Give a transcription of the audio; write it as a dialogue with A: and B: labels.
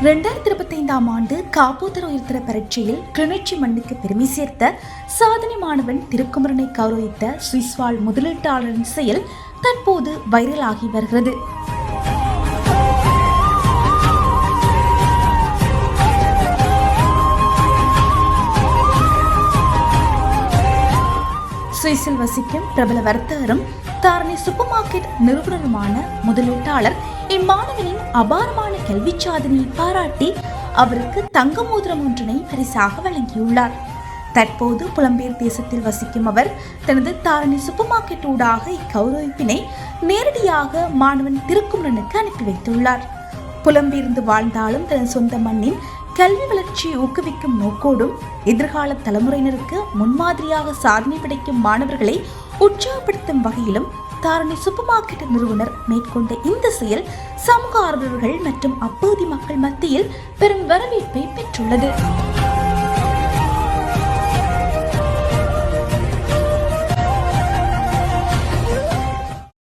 A: 2025 ஆண்டு காப்போத்தர உயர்தர பரீட்சையில் கிளிநொச்சி மண்ணுக்கு பெருமை சேர்த்த சாதனை மாணவன் திருக்குமரனை கௌரவித்த சுவிஸ் வாழ் முதலீட்டாளரின் செயல் தற்போது வைரலாகி வருகிறது. சுவிஸில் வசிக்கும் பிரபல வர்த்தகரும் தாரணி சூப்பர் மார்க்கெட் நிறுவனருமான முதலீட்டாளர் இம்மாணவனின் அபாரமான கல்வி சாதனையை பாராட்டி அவருக்கு தங்க மோதிரம் ஒன்றினை பரிசாக வழங்கியுள்ளார். தற்போது புலம்பெயர் தேசத்தில் வசிக்கும் அவர் தனது தாரணி சூப்பர் மார்க்கெட் ஊடாக இக்கௌரவிப்பினை நேரடியாக மாணவன் திருக்குமரனுக்கு அனுப்பி வைத்துள்ளார். புலம்பெயர்ந்து வாழ்ந்தாலும் தனது சொந்த மண்ணின் கல்வி வளர்ச்சியை ஊக்குவிக்கும் நோக்கோடும் எதிர்கால தலைமுறையினருக்கு முன்மாதிரியாக சாதனை படைக்கும் மாணவர்களை உற்சாகப்படுத்தும் வகையிலும் தாரணி சூப்பர் மார்க்கெட் நிறுவனர் மேற்கொண்ட இந்த செயல் சமூக ஆர்வலர்கள் மற்றும் அப்பகுதி மக்கள் மத்தியில் பெரும் வரவேற்பை பெற்றுள்ளது.